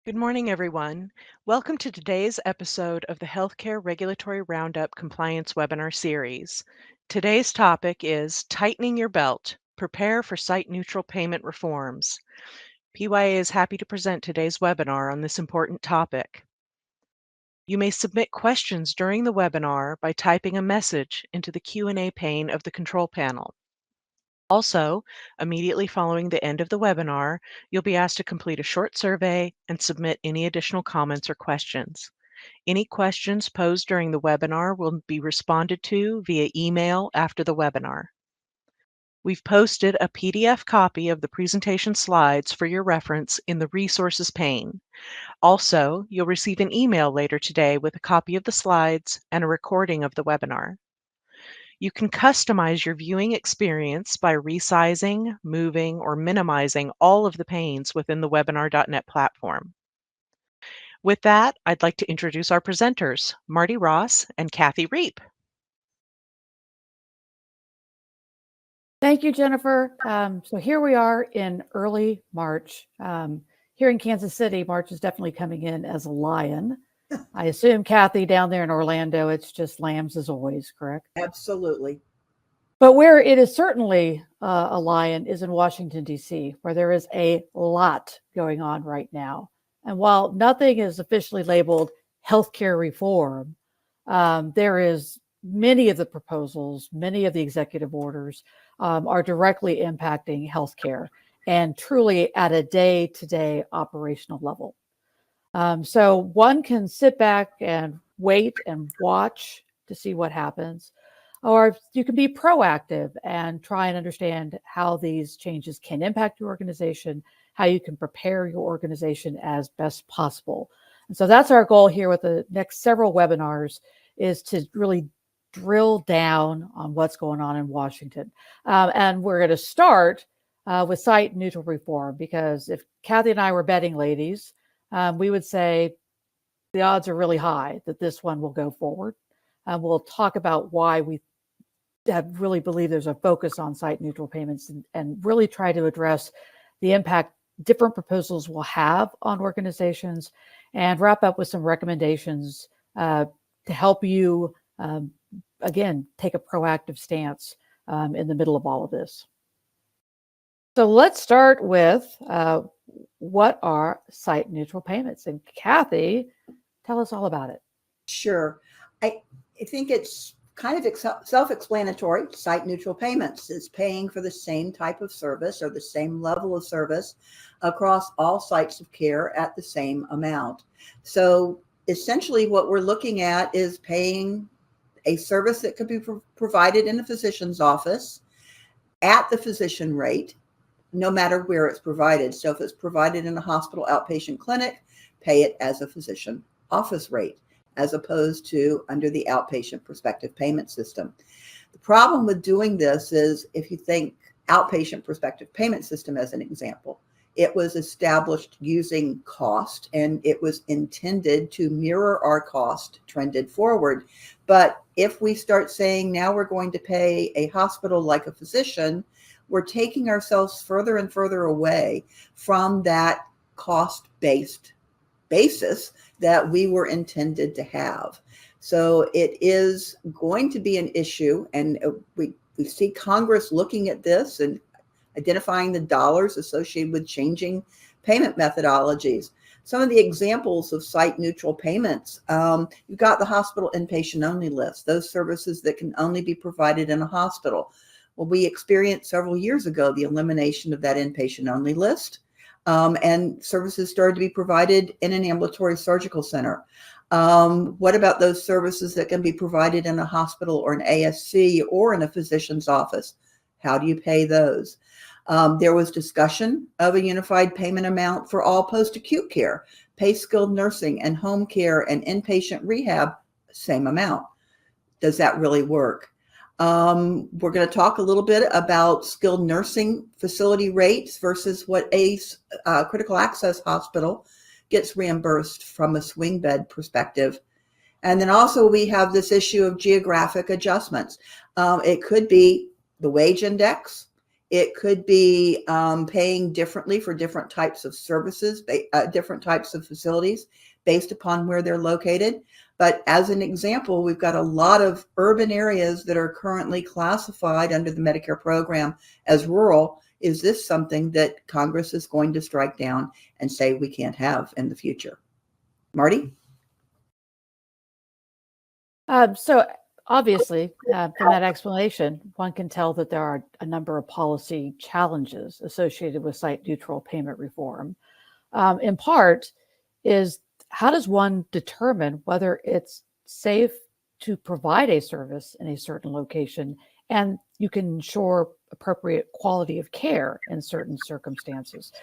Good morning, everyone. Welcome to today's episode of the Healthcare Regulatory Roundup Compliance Webinar Series. Today's topic is Tightening Your Belt, Prepare for Site-Neutral Payment Reforms. PYA is happy to present today's webinar on this important topic. You may submit questions during the webinar by typing a message into the Q&A pane of the control panel. Also, immediately following the end of the webinar, you'll be asked to complete a short survey and submit any additional comments or questions. Any questions posed during the webinar will be responded to via email after the webinar. We've posted a PDF copy of the presentation slides for your reference in the Resources pane. Also, you'll receive an email later today with a copy of the slides and a recording of the webinar. You can customize your viewing experience by resizing, moving, or minimizing all of the panes within the webinar.net platform. With that, I'd like to introduce our presenters, Martie Ross and Kathy Reep. Thank you, Jennifer. So here we are in early March. Here in Kansas City, March is definitely coming in as a lion. I assume, Kathy, down there in Orlando, it's just lambs as always, correct? Absolutely. But where it is certainly a lion is in Washington, D.C., where there is a lot going on right now. And while nothing is officially labeled healthcare reform, there is many of the proposals, many of the executive orders are directly impacting healthcare and truly at a day-to-day operational level. So one can sit back and wait and watch to see what happens, or you can be proactive and try and understand how these changes can impact your organization, how you can prepare your organization as best possible. And so that's our goal here with the next several webinars, is to really drill down on what's going on in Washington. And we're going to start with site neutral reform, because if Kathy and I were betting ladies, we would say the odds are really high that this one will go forward. We'll talk about why we really believe there's a focus on site neutral payments and really try to address the impact different proposals will have on organizations, and wrap up with some recommendations to help you, again, take a proactive stance in the middle of all of this. So let's start with what are site neutral payments? And Kathy, tell us all about it. Sure. I think it's kind of self-explanatory. Site neutral payments is paying for the same type of service or the same level of service across all sites of care at the same amount. So essentially what we're looking at is paying a service that could be provided in a physician's office at the physician rate, no matter where it's provided. So if it's provided in a hospital outpatient clinic, pay it as a physician office rate, as opposed to under the outpatient prospective payment system. The problem with doing this is, if you think outpatient prospective payment system as an example, it was established using cost, and it was intended to mirror our cost trended forward. But if we start saying now we're going to pay a hospital like a physician, we're taking ourselves further and further away from that cost-based basis that we were intended to have. So it is going to be an issue, and we see Congress looking at this and identifying the dollars associated with changing payment methodologies. Some of the examples of site neutral payments, you've got the hospital inpatient only list, those services that can only be provided in a hospital. Well, we experienced several years ago the elimination of that inpatient only list, and services started to be provided in an ambulatory surgical center. What about those services that can be provided in a hospital or an ASC or in a physician's office? How do you pay those? There was discussion of a unified payment amount for all post-acute care, pay skilled nursing and home care and inpatient rehab, same amount. Does that really work? We're going to talk a little bit about skilled nursing facility rates versus what a critical access hospital gets reimbursed from a swing bed perspective. And then also we have this issue of geographic adjustments. It could be the wage index. It could be paying differently for different types of services, different types of facilities based upon where they're located. But as an example, we've got a lot of urban areas that are currently classified under the Medicare program as rural. Is this something that Congress is going to strike down and say we can't have in the future? Martie? So obviously, from that explanation, one can tell that there are a number of policy challenges associated with site-neutral payment reform. In part, is how does one determine whether it's safe to provide a service in a certain location and you can ensure appropriate quality of care in certain circumstances?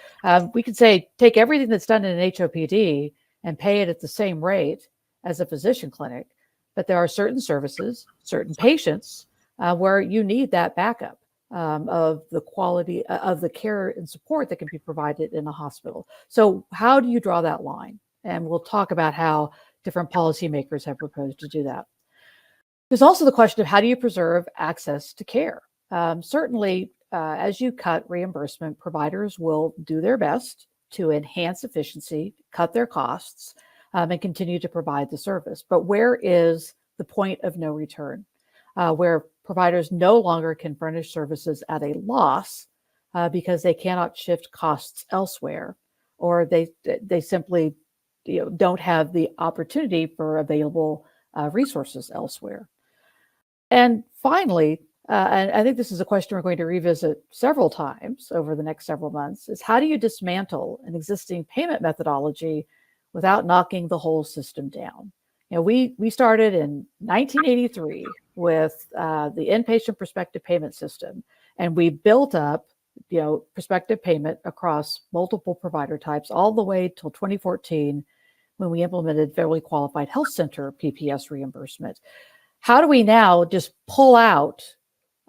We could say, take everything that's done in an HOPD and pay it at the same rate as a physician clinic. But there are certain services, certain patients where you need that backup of the quality of the care and support that can be provided in a hospital. So how do you draw that line? And we'll talk about how different policymakers have proposed to do that. There's also the question of how do you preserve access to care? Certainly, as you cut reimbursement, providers will do their best to enhance efficiency, cut their costs, and continue to provide the service. But where is the point of no return, where providers no longer can furnish services at a loss because they cannot shift costs elsewhere, or they simply don't have the opportunity for available resources elsewhere? And finally, and I think this is a question we're going to revisit several times over the next several months, is how do you dismantle an existing payment methodology without knocking the whole system down? We started in 1983 with the inpatient prospective payment system, and we built up, prospective payment across multiple provider types all the way till 2014 when we implemented federally qualified health center PPS reimbursement. How do we now just pull out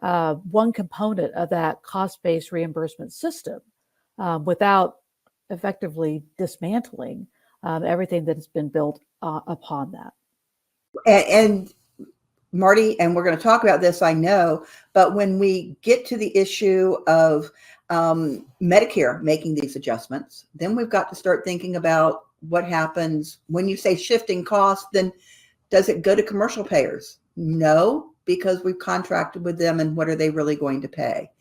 one component of that cost-based reimbursement system without effectively dismantling everything that has been built upon that? And Martie, and we're going to talk about this, I know, but when we get to the issue of Medicare making these adjustments, then we've got to start thinking about what happens when you say shifting costs. Then does it go to commercial payers? No, because we've contracted with them, and what are they really going to pay?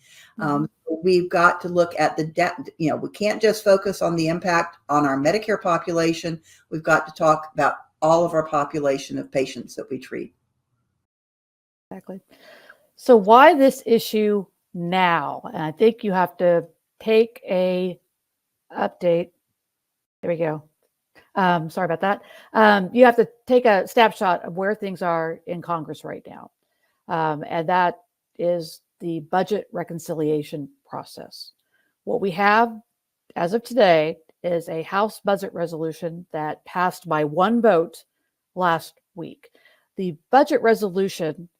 We've got to look at we can't just focus on the impact on our Medicare population. We've got to talk about all of our population of patients that we treat. Exactly. So why this issue now? And I think you have to take a update. There we go. Sorry about that. You have to take a snapshot of where things are in Congress right now. And that is the budget reconciliation process. What we have as of today is a House budget resolution that passed by one vote last week. The budget resolution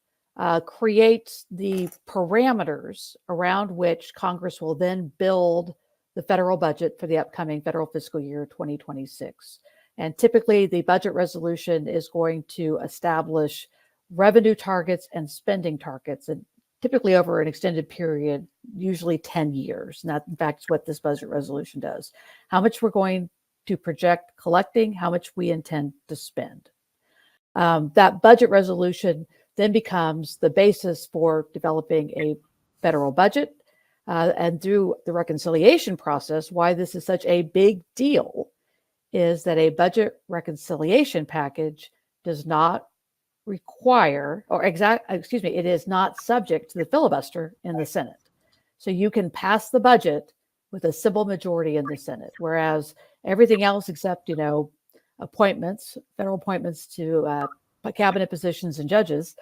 creates the parameters around which Congress will then build the federal budget for the upcoming federal fiscal year 2026. And typically, the budget resolution is going to establish revenue targets and spending targets, and typically over an extended period, usually 10 years. And that, in fact, is what this budget resolution does. How much we're going to project collecting, how much we intend to spend. That budget resolution then becomes the basis for developing a federal budget. And through the reconciliation process, why this is such a big deal is that a budget reconciliation package does not require, it is not subject to the filibuster in the Senate. So you can pass the budget with a simple majority in the Senate, whereas everything else except, appointments, federal appointments to cabinet positions and judges,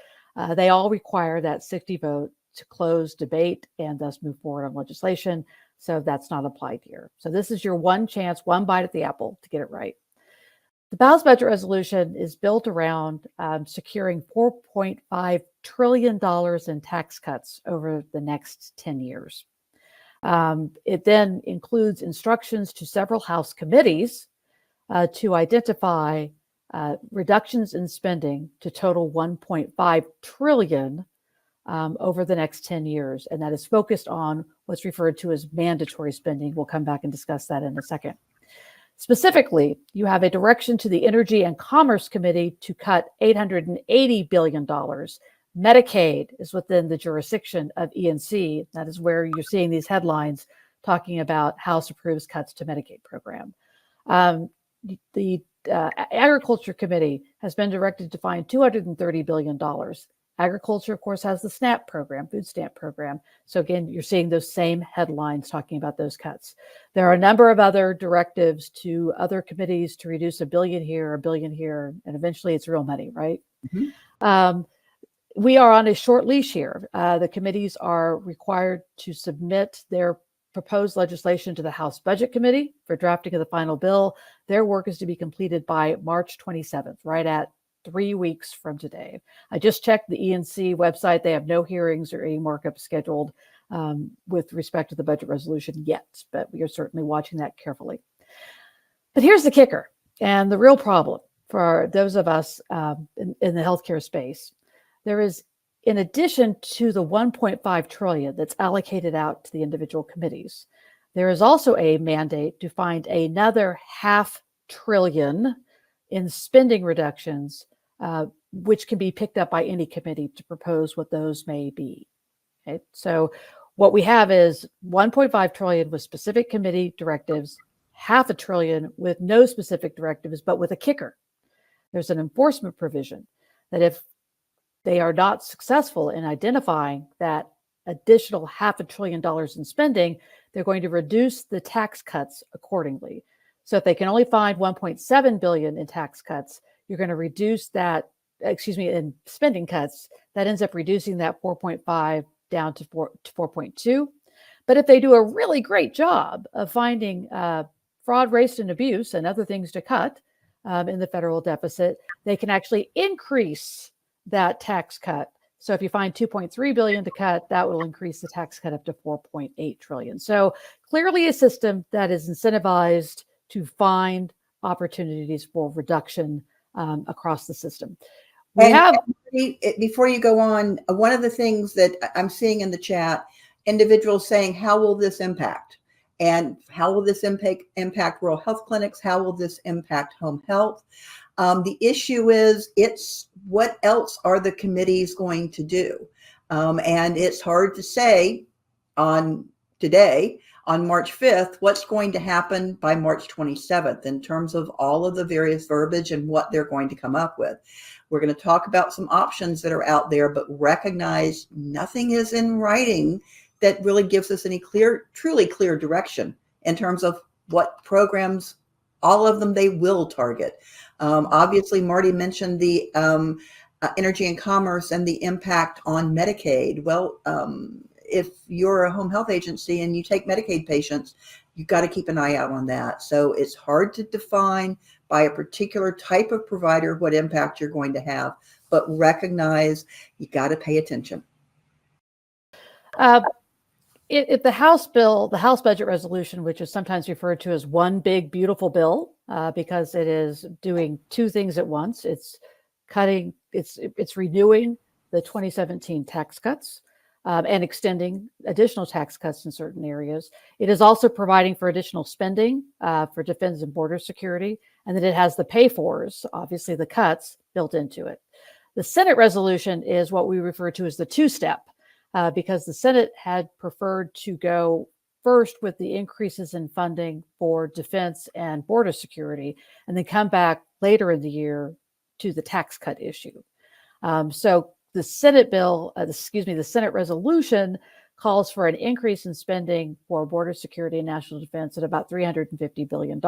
they all require that 60 vote to close debate and thus move forward on legislation. So that's not applied here. So this is your one chance, one bite at the apple to get it right. The balanced budget resolution is built around securing $4.5 trillion in tax cuts over the next 10 years. It then includes instructions to several House committees to identify reductions in spending to total $1.5 trillion over the next 10 years. And that is focused on what's referred to as mandatory spending. We'll come back and discuss that in a second. Specifically, you have a direction to the Energy and Commerce Committee to cut $880 billion. Medicaid is within the jurisdiction of E&C. That is where you're seeing these headlines talking about House approves cuts to Medicaid program. The Agriculture Committee has been directed to find $230 billion. Agriculture, of course, has the SNAP program, food stamp program. So again, you're seeing those same headlines talking about those cuts. There are a number of other directives to other committees to reduce $1 billion here, $1 billion here, and eventually it's real money, right? Mm-hmm. We are on a short leash here. The committees are required to submit their proposed legislation to the House Budget Committee for drafting of the final bill. Their work is to be completed by March 27th, right at 3 weeks from today. I just checked the E&C website. They have no hearings or any markup scheduled with respect to the budget resolution yet, but we are certainly watching that carefully. But here's the kicker and the real problem for those of us in the healthcare space. There is, in addition to the 1.5 trillion that's allocated out to the individual committees, there is also a mandate to find another $500 billion in spending reductions, which can be picked up by any committee to propose what those may be. Okay? So what we have is 1.5 trillion with specific committee directives, $500 billion with no specific directives, but with a kicker. There's an enforcement provision that if they are not successful in identifying that additional $500 billion in spending, they're going to reduce the tax cuts accordingly. So if they can only find 1.7 billion in tax cuts, you're going to reduce that, in spending cuts, that ends up reducing that 4.5 down to 4.2. But if they do a really great job of finding fraud, waste, and abuse and other things to cut in the federal deficit, they can actually increase that tax cut. So if you find 2.3 billion to cut, that will increase the tax cut up to 4.8 trillion. So clearly a system that is incentivized to find opportunities for reduction across the system. Before you go on, one of the things that I'm seeing in the chat, individuals saying, how will this impact? And how will this impact rural health clinics? How will this impact home health? The issue is, it's what else are the committees going to do? And it's hard to say on March 5th, what's going to happen by March 27th in terms of all of the various verbiage and what they're going to come up with. We're going to talk about some options that are out there, but recognize nothing is in writing that really gives us any truly clear direction in terms of what programs, all of them, they will target. Obviously, Martie mentioned the Energy and Commerce and the impact on Medicaid. Well, if you're a home health agency and you take Medicaid patients, you've got to keep an eye out on that. So it's hard to define by a particular type of provider what impact you're going to have, but recognize you got to pay attention. If the House bill, the House budget resolution, which is sometimes referred to as one big beautiful bill, because it is doing two things at once. It's renewing the 2017 tax cuts and extending additional tax cuts in certain areas. It is also providing for additional spending for defense and border security, and then it has the pay-fors, obviously the cuts, built into it. The Senate resolution is what we refer to as the two-step, because the Senate had preferred to go first with the increases in funding for defense and border security, and then come back later in the year to the tax cut issue. So the Senate bill, the Senate resolution calls for an increase in spending for border security and national defense at about $350 billion.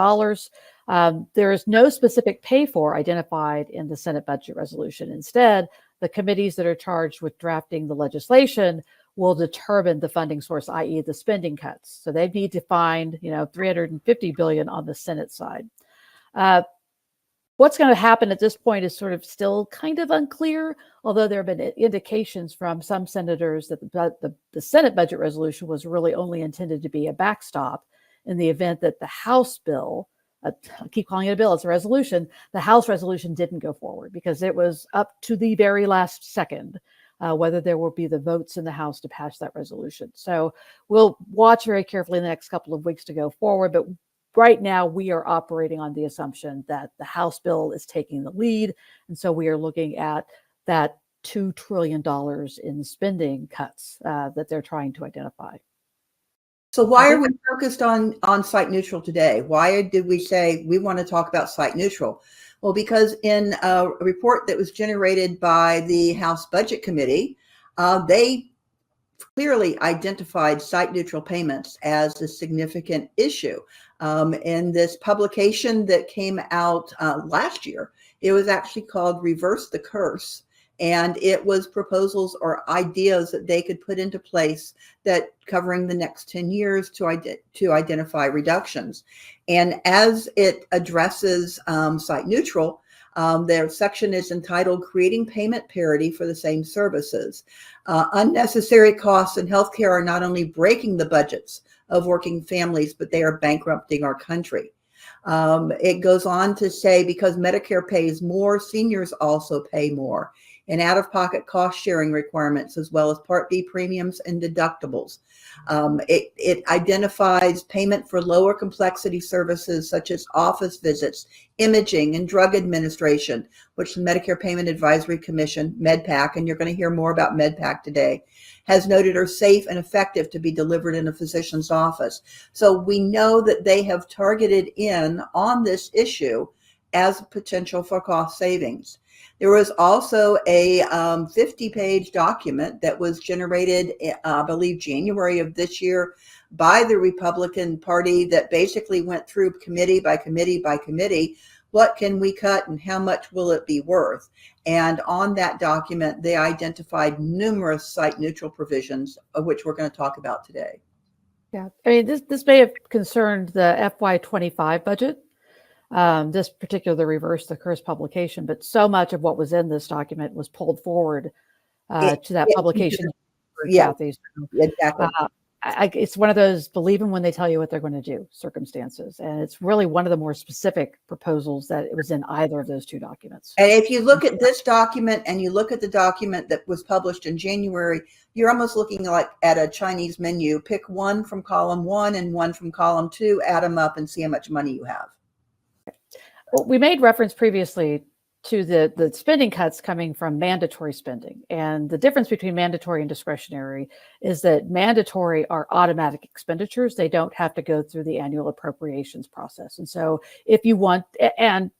There is no specific pay-for identified in the Senate budget resolution. Instead, the committees that are charged with drafting the legislation will determine the funding source, i.e. the spending cuts. So they need to find, $350 billion on the Senate side. What's going to happen at this point is sort of still kind of unclear, although there have been indications from some senators that the Senate budget resolution was really only intended to be a backstop in the event that the House bill, I keep calling it a bill, it's a resolution, the House resolution didn't go forward because it was up to the very last second whether there will be the votes in the House to pass that resolution. So we'll watch very carefully in the next couple of weeks to go forward. But right now, we are operating on the assumption that the House bill is taking the lead. And so we are looking at that $2 trillion in spending cuts that they're trying to identify. So why are we focused on site neutral today? Why did we say we want to talk about site neutral? Well, because in a report that was generated by the House Budget Committee, they clearly identified site neutral payments as a significant issue. In this publication that came out last year, it was actually called Reverse the Curse. And it was proposals or ideas that they could put into place that covering the next 10 years to identify reductions. And as it addresses site neutral, their section is entitled Creating Payment Parity for the Same Services. Unnecessary costs in healthcare are not only breaking the budgets of working families, but they are bankrupting our country. It goes on to say because Medicare pays more, seniors also pay more, and out-of-pocket cost-sharing requirements, as well as Part B premiums and deductibles. It identifies payment for lower complexity services such as office visits, imaging, and drug administration, which the Medicare Payment Advisory Commission, MedPAC, and you're going to hear more about MedPAC today, has noted are safe and effective to be delivered in a physician's office. So we know that they have targeted in on this issue as a potential for cost savings. There was also a 50-page document that was generated, I believe, January of this year by the Republican Party that basically went through committee by committee by committee. What can we cut and how much will it be worth? And on that document, they identified numerous site neutral provisions, of which we're going to talk about today. Yeah, I mean, this may have concerned the FY25 budget. This particular Reverse the Curse publication, but so much of what was in this document was pulled forward to that publication. Yeah, Kathy. exactly. It's one of those believe them when they tell you what they're going to do circumstances. And it's really one of the more specific proposals that it was in either of those two documents. And if you look at this document and you look at the document that was published in January, you're almost looking like at a Chinese menu. Pick one from column 1 and one from column 2, add them up and see how much money you have. Well, we made reference previously to the spending cuts coming from mandatory spending. And the difference between mandatory and discretionary is that mandatory are automatic expenditures. They don't have to go through the annual appropriations process. And so if you want, and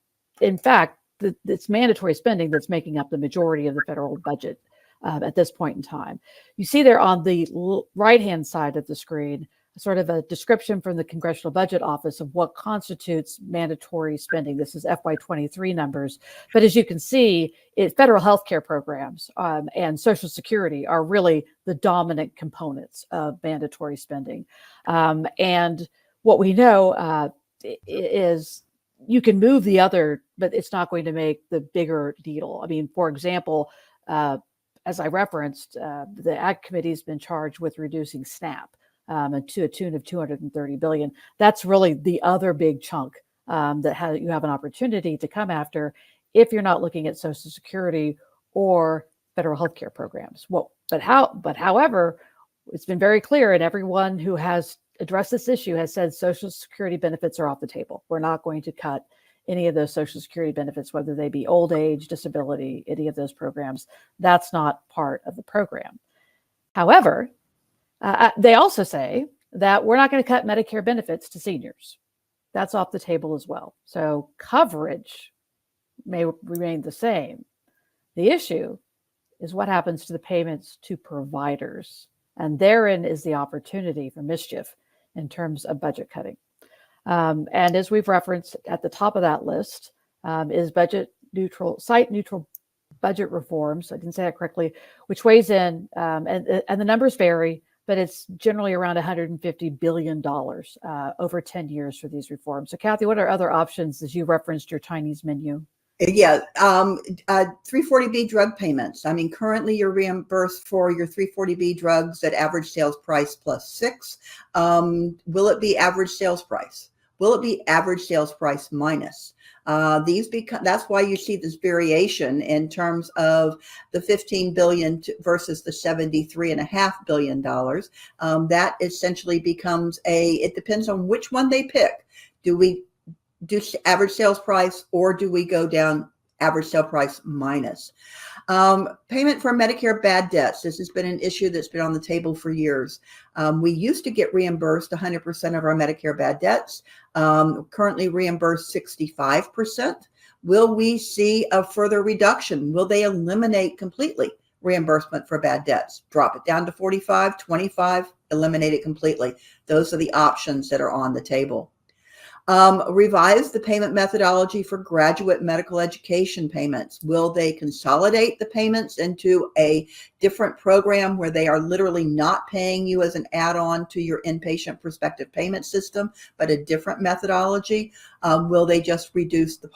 in fact, it's mandatory spending that's making up the majority of the federal budget at this point in time. You see there on the right-hand side of the screen, sort of a description from the Congressional Budget Office of what constitutes mandatory spending. This is FY23 numbers. But as you can see, federal healthcare programs and Social Security are really the dominant components of mandatory spending. And what we know is you can move the other, but it's not going to make the bigger needle. I mean, for example, as I referenced, the Ag Committee has been charged with reducing SNAP. And to a tune of $230 billion. That's really the other big chunk that you have an opportunity to come after if you're not looking at Social Security or federal healthcare programs. Well, however, it's been very clear, and everyone who has addressed this issue has said Social Security benefits are off the table. We're not going to cut any of those Social Security benefits, whether they be old age, disability, any of those programs. That's not part of the program. However, they also say that we're not going to cut Medicare benefits to seniors. That's off the table as well. So coverage may remain the same. The issue is what happens to the payments to providers. And therein is the opportunity for mischief in terms of budget cutting. And as we've referenced at the top of that list is site neutral budget reforms. I didn't say that correctly, which weighs in, and the numbers vary, but it's generally around $150 billion over 10 years for these reforms. So Kathy, what are other options as you referenced your Chinese menu? Yeah, 340B drug payments. I mean, currently you're reimbursed for your 340B drugs at average sales price plus 6. Will it be average sales price? Will it be average sales price minus? That's why you see this variation in terms of the 15 billion versus the 73.5 billion dollars. That essentially becomes it depends on which one they pick. Do we do average sales price, or do we go down average sale price minus? Payment for Medicare bad debts. This has been an issue that's been on the table for years. We used to get reimbursed 100% of our Medicare bad debts, currently reimbursed 65%. Will we see a further reduction? Will they eliminate completely reimbursement for bad debts? Drop it down to 45, 25, eliminate it completely. Those are the options that are on the table. Revise the payment methodology for graduate medical education payments. Will they consolidate the payments into a different program where they are literally not paying you as an add-on to your inpatient prospective payment system, but a different methodology? Will they just reduce the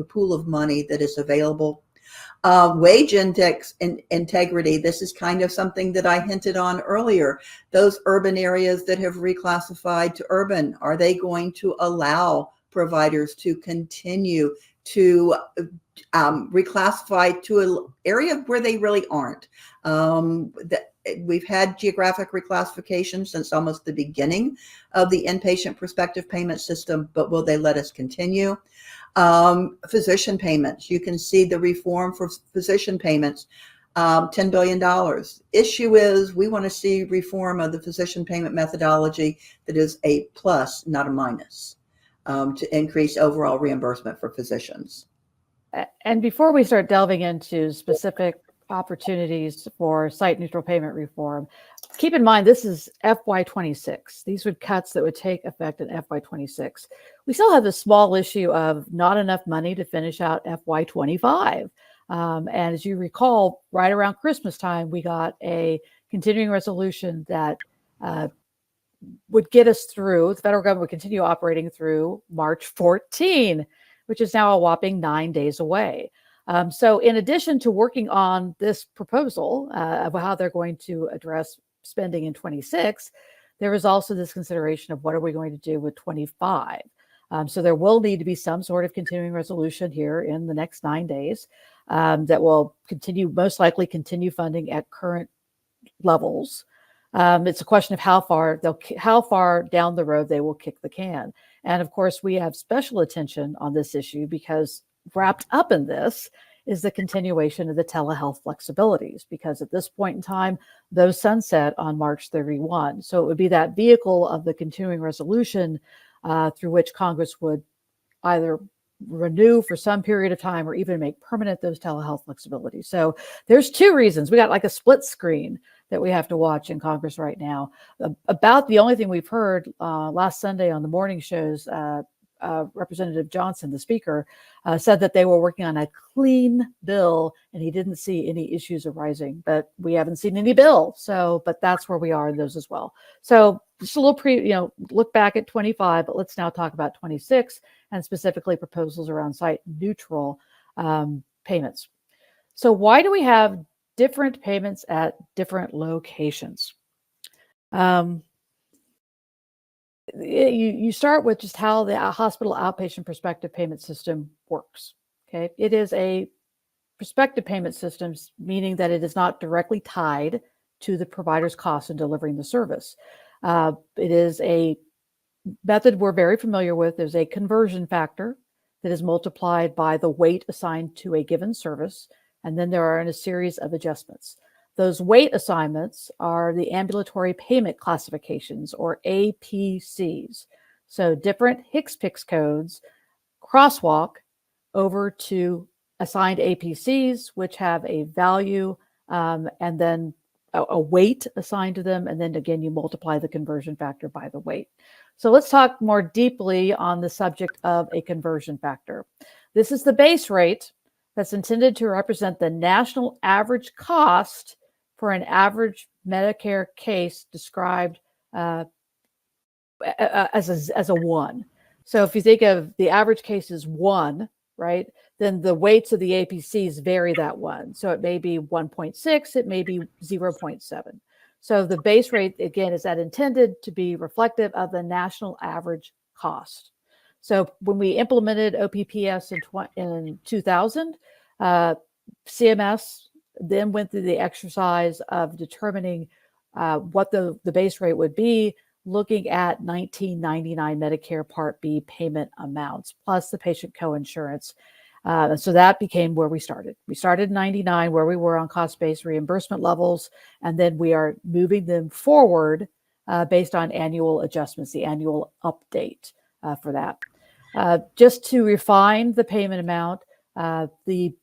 pool of money that is available? Wage index integrity. This is kind of something that I hinted on earlier. Those urban areas that have reclassified to urban, are they going to allow providers to continue to reclassify to an area where they really aren't? We've had geographic reclassification since almost the beginning of the inpatient prospective payment system, but will they let us continue? Physician payments. You can see the reform for physician payments, $10 billion. Issue is we want to see reform of the physician payment methodology that is a plus, not a minus, to increase overall reimbursement for physicians. And before we start delving into specific opportunities for site neutral payment reform, keep in mind this is FY26. These would cuts that would take effect in FY26. We still have the small issue of not enough money to finish out FY25. And as you recall, right around Christmas time, we got a continuing resolution that would get us through, the federal government would continue operating through March 14, which is now a whopping 9 days away. So in addition to working on this proposal of how they're going to address spending in 26, there is also this consideration of what are we going to do with 25. So there will need to be some sort of continuing resolution here in the next 9 days that will most likely continue funding at current levels. It's a question of how far down the road they will kick the can. And of course, we have special attention on this issue because wrapped up in this is the continuation of the telehealth flexibilities, because at this point in time, those sunset on March 31. So it would be that vehicle of the continuing resolution through which Congress would either renew for some period of time or even make permanent those telehealth flexibilities. So there's two reasons. We got like a split screen that we have to watch in Congress right now. About the only thing we've heard last Sunday on the morning shows, Representative Johnson, the speaker, said that they were working on a clean bill and he didn't see any issues arising, but we haven't seen any bill. So, but that's where we are in those as well. So just a little look back at 25, but let's now talk about 26 and specifically proposals around site neutral payments. So why do we have different payments at different locations? You start with just how the hospital outpatient prospective payment system works. Okay, it is a prospective payment system, meaning that it is not directly tied to the provider's costs in delivering the service. It is a method we're very familiar with. There's a conversion factor that is multiplied by the weight assigned to a given service, and then there are a series of adjustments. Those weight assignments are the ambulatory payment classifications, or APCs. So different HCPCS codes crosswalk over to assigned APCs, which have a value and then a weight assigned to them. And then again, you multiply the conversion factor by the weight. So let's talk more deeply on the subject of a conversion factor. This is the base rate that's intended to represent the national average cost for an average Medicare case described as a 1. So if you think of the average case is 1, right, then the weights of the APCs vary that 1. So it may be 1.6, it may be 0.7. So the base rate, again, is that intended to be reflective of the national average cost. So when we implemented OPPS in 2000, CMS then went through the exercise of determining what the base rate would be, looking at 1999 Medicare Part B payment amounts, plus the patient coinsurance. So that became where we started. We started in 99, where we were on cost-based reimbursement levels, and then we are moving them forward based on annual adjustments, the annual update for that. Just to refine the payment amount, the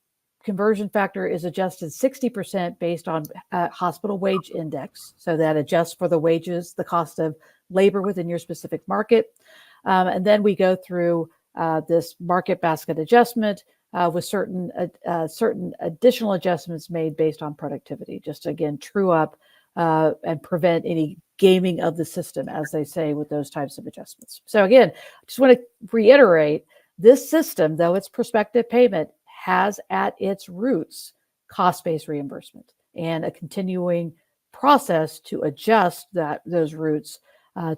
conversion factor is adjusted 60% based on hospital wage index. So that adjusts for the wages, the cost of labor within your specific market. And then we go through this market basket adjustment with certain additional adjustments made based on productivity, just to, again, true up and prevent any gaming of the system, as they say, with those types of adjustments. So again, I just want to reiterate, this system, though it's prospective payment, has at its roots cost-based reimbursement and a continuing process to adjust those roots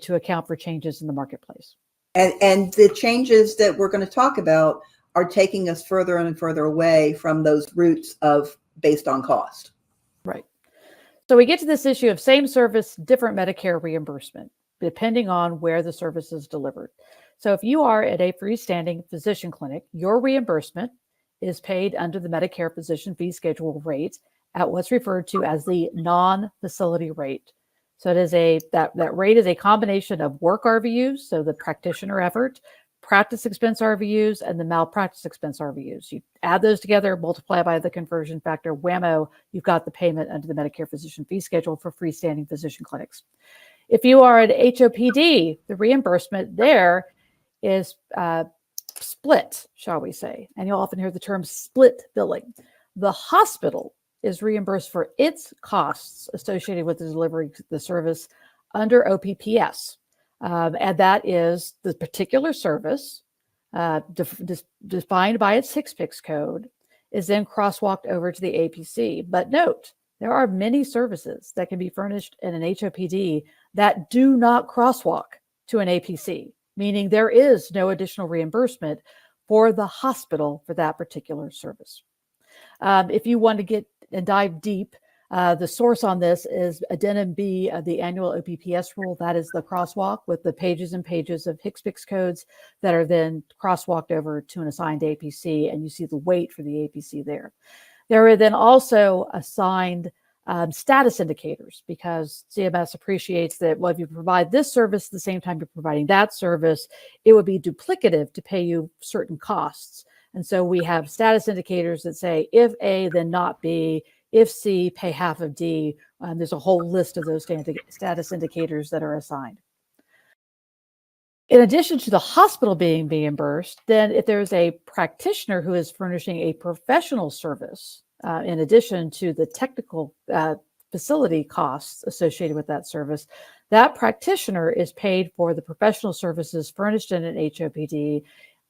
to account for changes in the marketplace. And the changes that we're going to talk about are taking us further and further away from those roots of based on cost. Right. So we get to this issue of same service, different Medicare reimbursement, depending on where the service is delivered. So if you are at a freestanding physician clinic, your reimbursement is paid under the Medicare physician fee schedule rate at what's referred to as the non-facility rate. So it is that rate is a combination of work RVUs, so the practitioner effort, practice expense RVUs, and the malpractice expense RVUs. You add those together, multiply by the conversion factor, whammo, you've got the payment under the Medicare physician fee schedule for freestanding physician clinics. If you are at HOPD, the reimbursement there is split, shall we say, and you'll often hear the term split billing. The hospital is reimbursed for its costs associated with the delivery of the service under OPPS. And that is the particular service defined by its HCPCS code is then crosswalked over to the APC. But note, there are many services that can be furnished in an HOPD that do not crosswalk to an APC, meaning there is no additional reimbursement for the hospital for that particular service. If you want to get and dive deep, the source on this is Addendum B of the annual OPPS rule. That is the crosswalk with the pages and pages of HCPCS codes that are then crosswalked over to an assigned APC, and you see the weight for the APC there. There are then also assigned status indicators, because CMS appreciates that, well, if you provide this service at the same time you're providing that service, it would be duplicative to pay you certain costs. And so we have status indicators that say, if A, then not B. If C, pay half of D. There's a whole list of those status indicators that are assigned. In addition to the hospital being reimbursed, then if there's a practitioner who is furnishing a professional service, in addition to the technical facility costs associated with that service, that practitioner is paid for the professional services furnished in an HOPD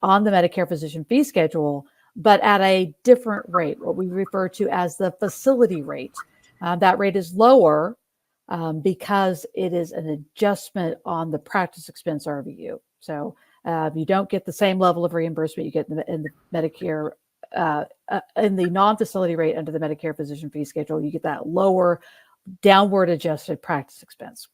on the Medicare physician fee schedule, but at a different rate, what we refer to as the facility rate. That rate is lower because it is an adjustment on the practice expense RVU. So you don't get the same level of reimbursement you get in the Medicare, in the non-facility rate under the Medicare physician fee schedule. You get that lower downward adjusted practice expense.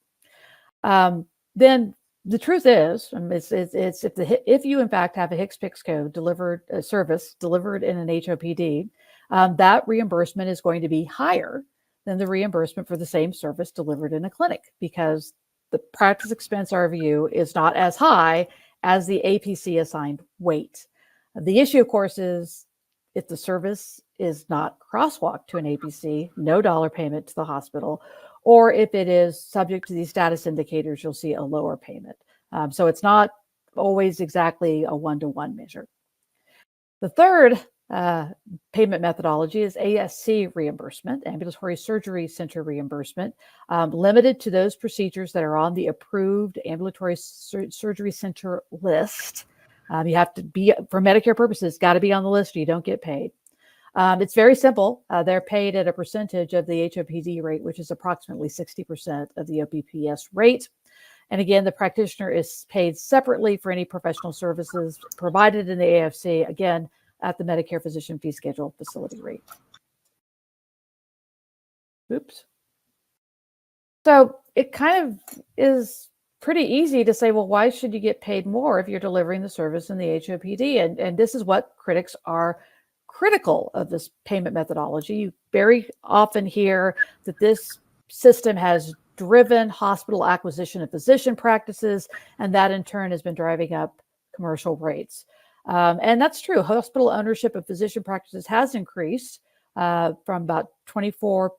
Then the truth is, it's if you in fact have a HCPCS code delivered, a service delivered in an HOPD, that reimbursement is going to be higher than the reimbursement for the same service delivered in a clinic, because the practice expense RVU is not as high as the APC assigned weight. The issue, of course, is if the service is not crosswalked to an APC, no dollar payment to the hospital, or if it is subject to these status indicators, you'll see a lower payment. So it's not always exactly a one-to-one measure. The third payment methodology is ASC reimbursement, ambulatory surgery center reimbursement, limited to those procedures that are on the approved ambulatory surgery center list. You have to be, for Medicare purposes, got to be on the list or you don't get paid. It's very simple. They're paid at a percentage of the HOPD rate, which is approximately 60% of the OPPS rate. And again, the practitioner is paid separately for any professional services provided in the AFC, again, at the Medicare physician fee schedule facility rate. Oops. So it kind of is pretty easy to say, well, why should you get paid more if you're delivering the service in the HOPD? And this is what critics are critical of this payment methodology. You very often hear that this system has driven hospital acquisition of physician practices, and that in turn has been driving up commercial rates. And that's true. Hospital ownership of physician practices has increased from about 24%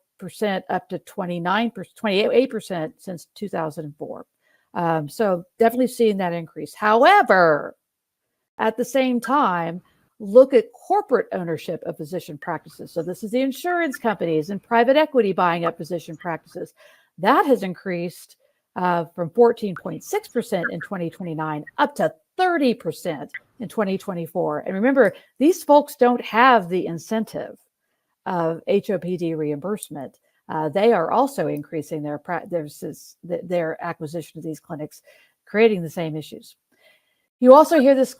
up to 28% since 2004. So definitely seeing that increase. However, at the same time, look at corporate ownership of physician practices. So this is the insurance companies and private equity buying up physician practices. That has increased from 14.6% in 2029 up to 30% in 2024. And remember, these folks don't have the incentive of HOPD reimbursement. They are also increasing their acquisition of these clinics, creating the same issues. You also hear this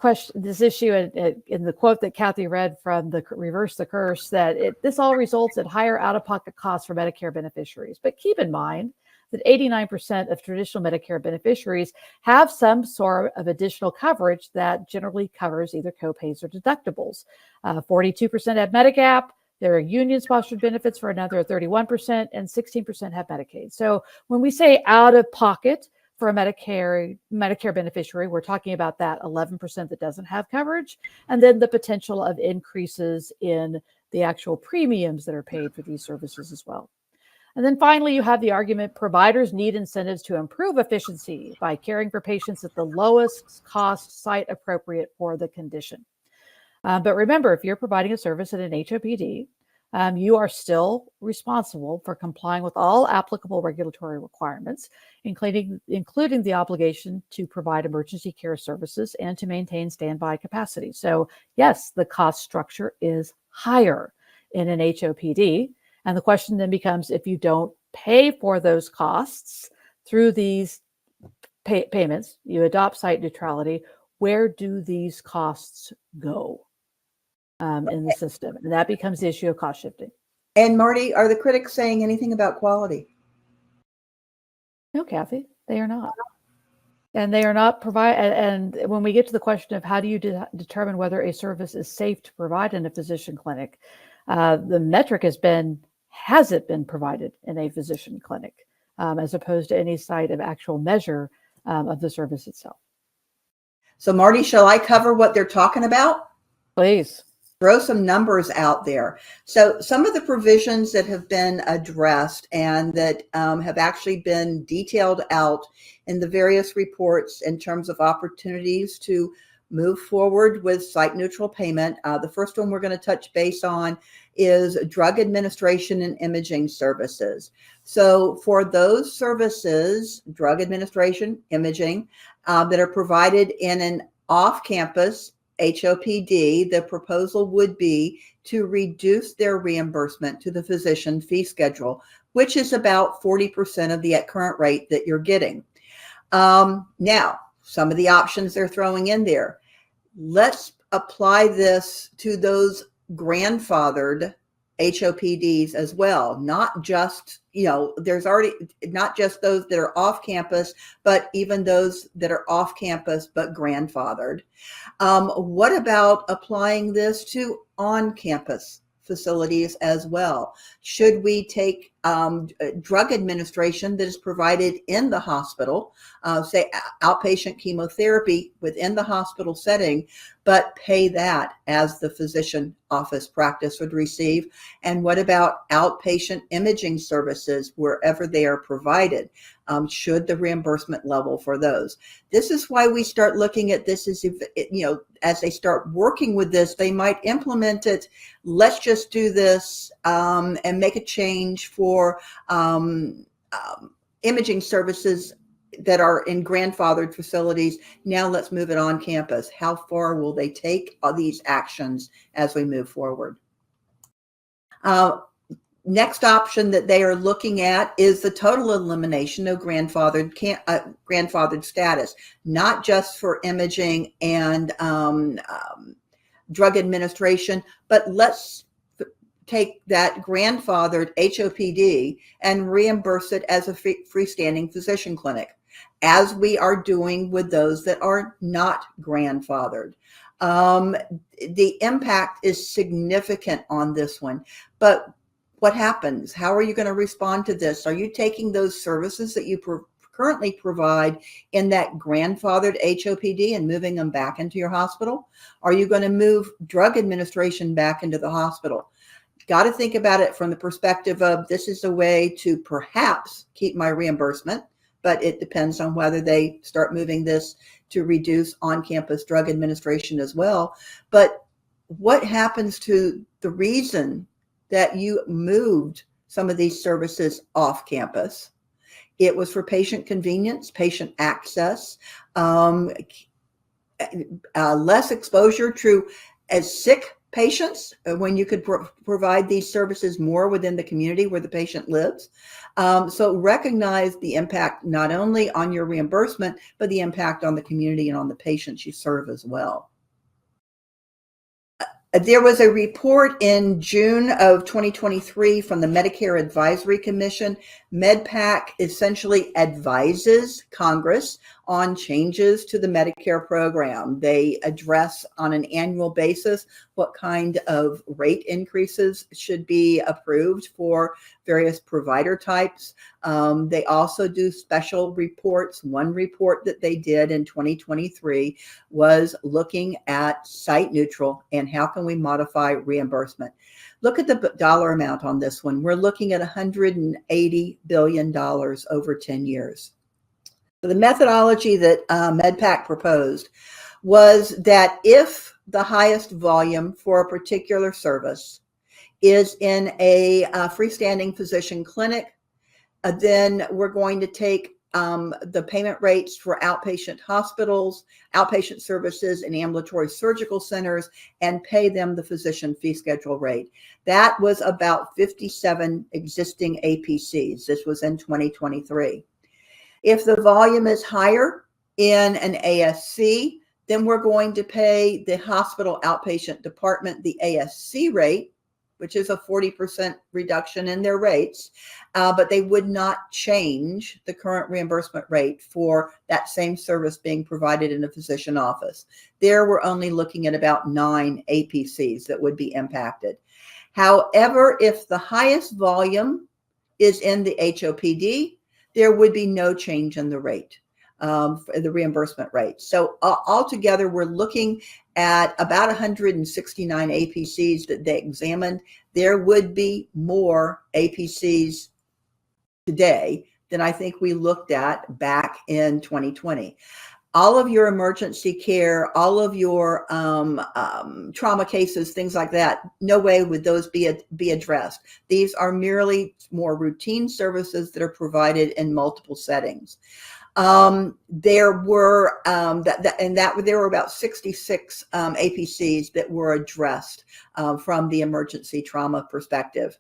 issue in the quote that Kathy read from the Reverse the Curse, that this all results in higher out-of-pocket costs for Medicare beneficiaries. But keep in mind that 89% of traditional Medicare beneficiaries have some sort of additional coverage that generally covers either copays or deductibles. 42% have Medigap. There are union-sponsored benefits for another 31%, and 16% have Medicaid. So when we say out-of-pocket for a Medicare beneficiary, we're talking about that 11% that doesn't have coverage, and then the potential of increases in the actual premiums that are paid for these services as well. And then finally, you have the argument providers need incentives to improve efficiency by caring for patients at the lowest cost site appropriate for the condition. But remember, if you're providing a service at an HOPD, you are still responsible for complying with all applicable regulatory requirements, including the obligation to provide emergency care services and to maintain standby capacity. So yes, the cost structure is higher in an HOPD. And the question then becomes, if you don't pay for those costs through these payments, you adopt site neutrality, where do these costs go in the system? And that becomes the issue of cost shifting. And Martie, are the critics saying anything about quality? No, Kathy, they are not. And they are not and when we get to the question of how do you determine whether a service is safe to provide in a physician clinic, the metric has it been provided in a physician clinic, as opposed to any site of actual measure of the service itself. So Martie, shall I cover what they're talking about? Please. Throw some numbers out there. So some of the provisions that have been addressed and that have actually been detailed out in the various reports in terms of opportunities to move forward with site neutral payment. The first one we're going to touch base on is drug administration and imaging services. So for those services, drug administration, imaging, that are provided in an off-campus HOPD, the proposal would be to reduce their reimbursement to the physician fee schedule, which is about 40% of the current rate that you're getting. Now, some of the options they're throwing in there. Let's apply this to those grandfathered HOPDs as well, not just, there's already not just those that are off campus, but even those that are off campus but grandfathered. What about applying this to on campus facilities as well? Should we take drug administration that is provided in the hospital, say outpatient chemotherapy within the hospital setting, but pay that as the physician office practice would receive? And what about outpatient imaging services wherever they are provided? Should the reimbursement level for those? This is why we start looking at this as they start working with this, they might implement it. Let's just do this and make a change for imaging services that are in grandfathered facilities. Now let's move it on campus. How far will they take these actions as we move forward? next option that they are looking at is the total elimination of grandfathered status, not just for imaging and drug administration, but let's take that grandfathered HOPD and reimburse it as a freestanding physician clinic, as we are doing with those that are not grandfathered. The impact is significant on this one, but what happens? How are you going to respond to this? Are you taking those services that you currently provide in that grandfathered HOPD and moving them back into your hospital? Are you going to move drug administration back into the hospital? Got to think about it from the perspective of, this is a way to perhaps keep my reimbursement, but it depends on whether they start moving this to reduce on-campus drug administration as well. But what happens to the reason that you moved some of these services off campus? It was for patient convenience, patient access, less exposure to as sick patients when you could provide these services more within the community where the patient lives. So recognize the impact not only on your reimbursement, but the impact on the community and on the patients you serve as well. There was a report in June of 2023 from the Medicare Advisory Commission. MedPAC essentially advises Congress on changes to the Medicare program. They address on an annual basis what kind of rate increases should be approved for various provider types. They also do special reports. One report that they did in 2023 was looking at site neutral and how can we modify reimbursement. Look at the dollar amount on this one. We're looking at $180 billion over 10 years. So the methodology that MedPAC proposed was that if the highest volume for a particular service is in a freestanding physician clinic, then we're going to take the payment rates for outpatient hospitals, outpatient services, and ambulatory surgical centers and pay them the physician fee schedule rate. That was about 57 existing APCs. This was in 2023. If the volume is higher in an ASC, then we're going to pay the hospital outpatient department the ASC rate, which is a 40% reduction in their rates, but they would not change the current reimbursement rate for that same service being provided in a physician office. There we're only looking at about 9 APCs that would be impacted. However, if the highest volume is in the HOPD, there would be no change in the rate, the reimbursement rate. So altogether, we're looking at about 169 APCs that they examined. There would be more APCs today than I think we looked at back in 2020. All of your emergency care, all of your trauma cases, things like that, no way would those be addressed. These are merely more routine services that are provided in multiple settings. There were about 66 APCs that were addressed from the emergency trauma perspective.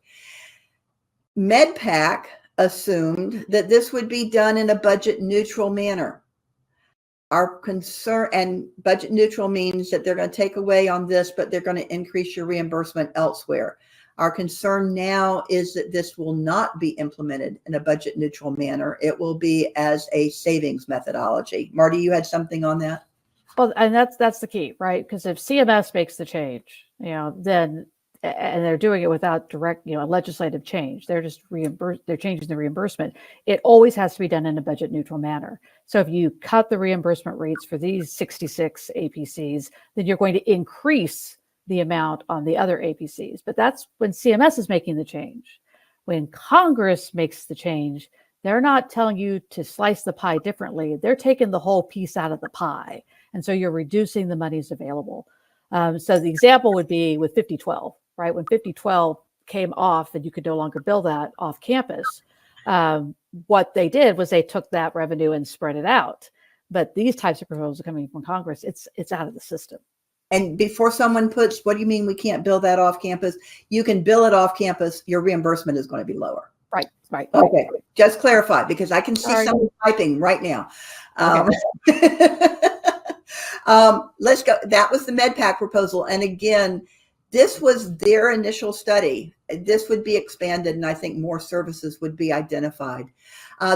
MedPAC assumed that this would be done in a budget neutral manner. Our concern, and budget neutral means that they're going to take away on this, but they're going to increase your reimbursement elsewhere. Our concern now is that this will not be implemented in a budget neutral manner. It will be as a savings methodology. Martie, you had something on that? Well, and that's the key, right? Because if CMS makes the change, then, and they're doing it without direct, legislative change, they're just they're changing the reimbursement. It always has to be done in a budget neutral manner. So if you cut the reimbursement rates for these 66 APCs, then you're going to increase the amount on the other APCs. But that's when CMS is making the change. When Congress makes the change, they're not telling you to slice the pie differently. They're taking the whole piece out of the pie. And so you're reducing the monies available. So the example would be with 5012, right? When 5012 came off and you could no longer bill that off campus, what they did was they took that revenue and spread it out. But these types of proposals coming from Congress, it's out of the system. And before someone puts, what do you mean we can't bill that off campus? You can bill it off campus. Your reimbursement is going to be lower. Right, right. Okay, just clarify, because I can see Sorry. someone typing right now. Okay. Let's go. That was the MedPAC proposal. And again, this was their initial study. This would be expanded, and I think more services would be identified.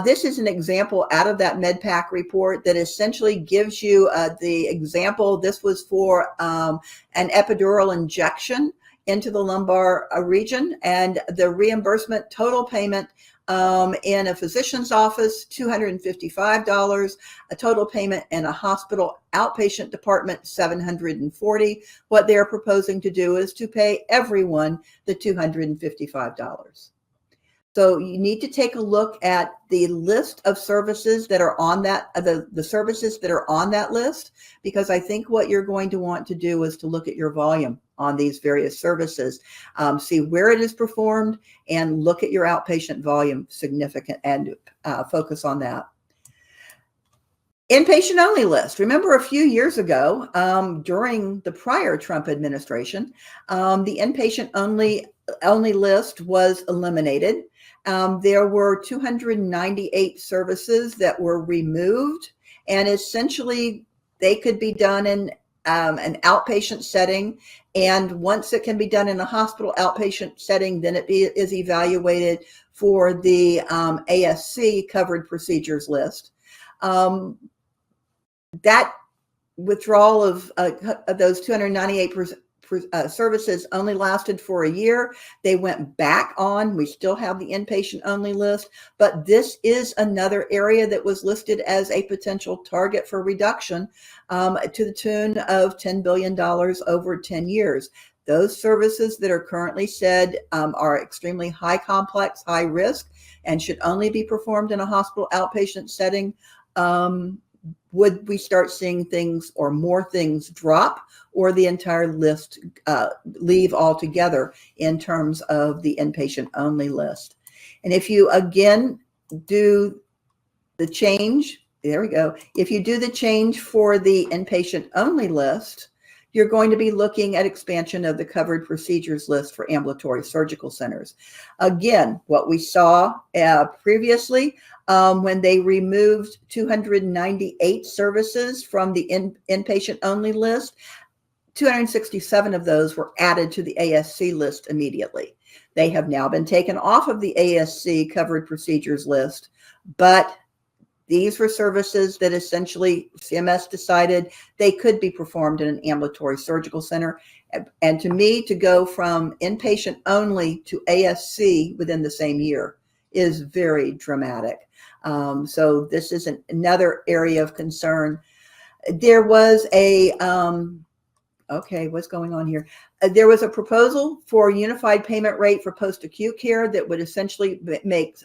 This is an example out of that MedPAC report that essentially gives you the example. This was for an epidural injection into the lumbar region, and the reimbursement total payment in a physician's office, $255, a total payment in a hospital outpatient department, $740. What they're proposing to do is to pay everyone the $255. So you need to take a look at the list of services that are on that, the services that are on that list, because I think what you're going to want to do is to look at your volume on these various services, see where it is performed, and look at your outpatient volume significant and focus on that. Inpatient only list. Remember a few years ago, during the prior Trump administration, the inpatient only list was eliminated. There were 298 services that were removed, and essentially they could be done in an outpatient setting. And once it can be done in a hospital outpatient setting, then it is evaluated for the ASC covered procedures list. That withdrawal of those 298 services only lasted for a year. They went back on. We still have the inpatient only list, but this is another area that was listed as a potential target for reduction to the tune of $10 billion over 10 years. Those services that are currently said are extremely high complex, high risk, and should only be performed in a hospital outpatient setting. Would we start seeing things or more things drop, or the entire list leave altogether in terms of the inpatient only list? And if you again do the change, there we go. If you do the change for the inpatient only list, you're going to be looking at expansion of the covered procedures list for ambulatory surgical centers. Again, what we saw previously, when they removed 298 services from the inpatient only list, 267 of those were added to the ASC list immediately. They have now been taken off of the ASC covered procedures list, but these were services that essentially CMS decided they could be performed in an ambulatory surgical center. And to me, to go from inpatient only to ASC within the same year is very dramatic. So this is another area of concern. There was a, okay, what's going on here? There was a proposal for a unified payment rate for post-acute care that would essentially make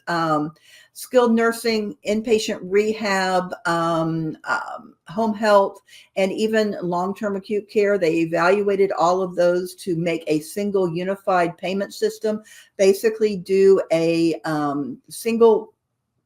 skilled nursing, inpatient rehab, home health, and even long-term acute care. They evaluated all of those to make a single unified payment system, basically do a single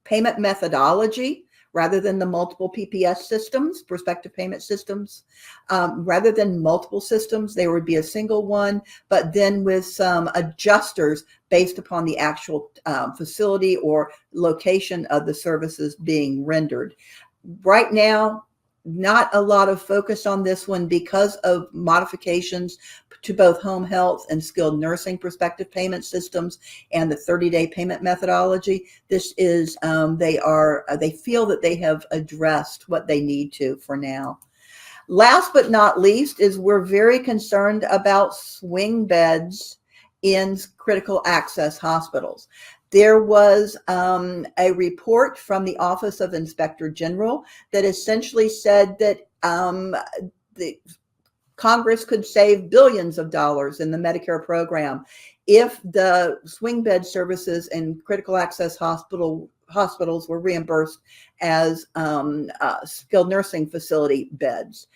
payment methodology rather than the multiple PPS systems, prospective payment systems. Rather than multiple systems, there would be a single one, but then with some adjusters based upon the actual facility or location of the services being rendered. Right now, not a lot of focus on this one because of modifications to both home health and skilled nursing prospective payment systems and the 30-day payment methodology. This is, they feel that they have addressed what they need to for now. Last but not least is we're very concerned about swing beds in critical access hospitals. There was a report from the Office of Inspector General that essentially said that the Congress could save billions of dollars in the Medicare program if the swing bed services in critical access hospitals were reimbursed as skilled nursing facility beds.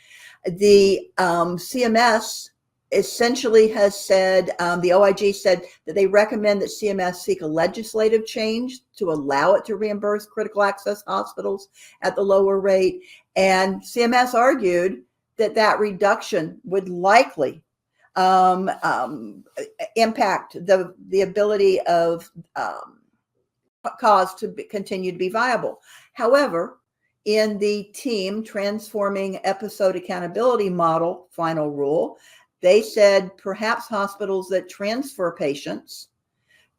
The CMS essentially has said, the OIG said that they recommend that CMS seek a legislative change to allow it to reimburse critical access hospitals at the lower rate. And CMS argued that reduction would likely impact the ability of cause to continue to be viable. However, in the team transforming episode accountability model final rule, they said perhaps hospitals that transfer patients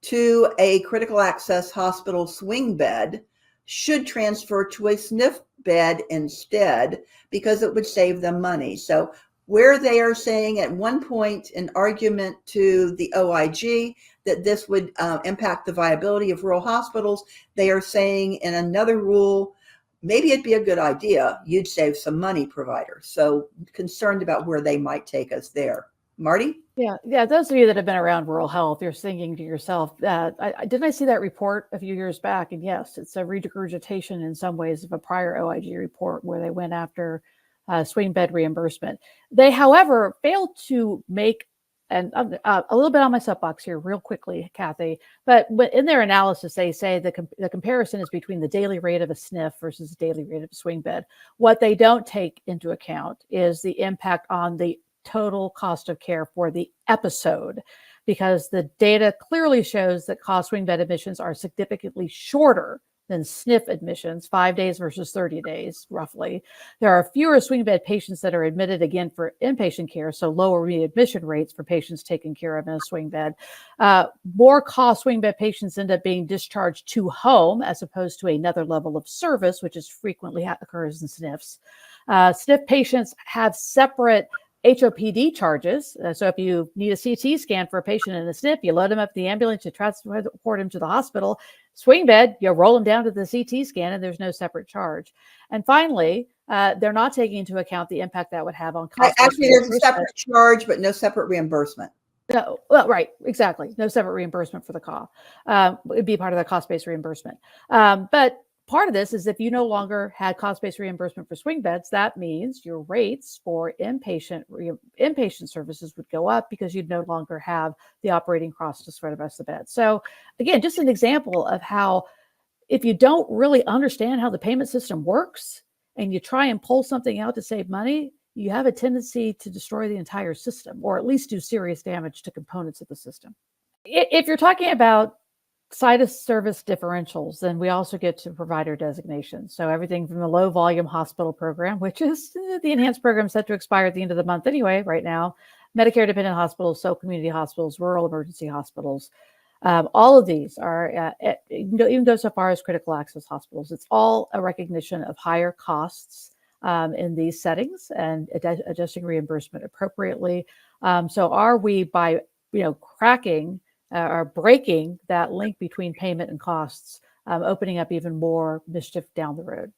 to a critical access hospital swing bed should transfer to a SNF bed instead, because it would save them money. So where they are saying at one point an argument to the OIG that this would impact the viability of rural hospitals, they are saying in another rule, maybe it'd be a good idea. You'd save some money, providers. So concerned about where they might take us there. Martie? Yeah. Those of you that have been around rural health, you're thinking to yourself, didn't I see that report a few years back? And yes, it's a regurgitation in some ways of a prior OIG report where they went after swing bed reimbursement. They, however, failed to make, and a little bit on my soapbox here real quickly, Kathy, but in their analysis, they say the comparison is between the daily rate of a SNF versus the daily rate of a swing bed. What they don't take into account is the impact on the total cost of care for the episode, because the data clearly shows that cost swing bed admissions are significantly shorter than SNF admissions, 5 days versus 30 days, roughly. There are fewer swing bed patients that are admitted again for inpatient care, so lower readmission rates for patients taken care of in a swing bed. More cost swing bed patients end up being discharged to home as opposed to another level of service, which is frequently occurs in SNFs. SNF patients have separate HOPD charges. So if you need a CT scan for a patient in a SNF, you load them up in the ambulance, you transport him to the hospital. Swing bed, you roll them down to the CT scan, and there's no separate charge. And finally, they're not taking into account the impact that would have on cost. Actually, there's a separate charge, but no separate reimbursement. No, well, right, exactly. No separate reimbursement for the cost. It'd be part of the cost-based reimbursement. But part of this is if you no longer had cost-based reimbursement for swing beds, that means your rates for inpatient services would go up because you'd no longer have the operating costs to spread across the bed. So again, just an example of how if you don't really understand how the payment system works and you try and pull something out to save money, you have a tendency to destroy the entire system, or at least do serious damage to components of the system. If you're talking about site of service differentials, then we also get to provider designations. So everything from the low volume hospital program, which is the enhanced program set to expire at the end of the month anyway, right now, Medicare dependent hospitals, so community hospitals, rural emergency hospitals, all of these are, even go so far as critical access hospitals. It's all a recognition of higher costs in these settings and adjusting reimbursement appropriately. So are we, by cracking or breaking that link between payment and costs, opening up even more mischief down the road?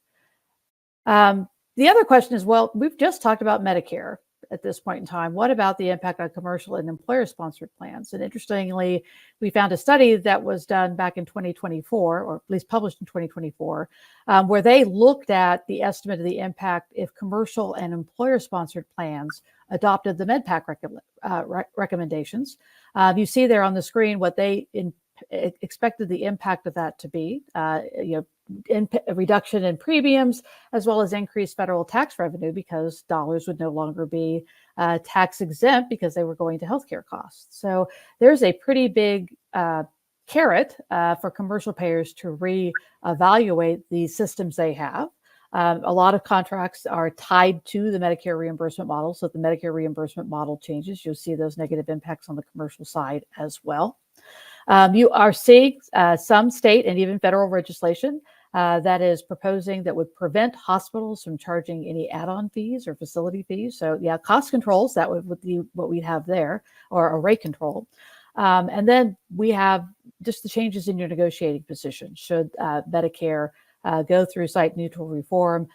The other question is, well, we've just talked about Medicare at this point in time. What about the impact on commercial and employer-sponsored plans? And interestingly, we found a study that was done back in 2024, or at least published in 2024, where they looked at the estimate of the impact if commercial and employer-sponsored plans adopted the MedPAC recommendations. You see there on the screen what they expected the impact of that to be, a reduction in premiums, as well as increased federal tax revenue, because dollars would no longer be tax exempt because they were going to healthcare costs. So there's a pretty big carrot for commercial payers to reevaluate the systems they have. A lot of contracts are tied to the Medicare reimbursement model. So if the Medicare reimbursement model changes, you'll see those negative impacts on the commercial side as well. You are seeing some state and even federal legislation that is proposing that would prevent hospitals from charging any add-on fees or facility fees. So yeah, cost controls, that would be what we'd have there, or a rate control. And then we have just the changes in your negotiating position. Should Medicare go through site neutral reform,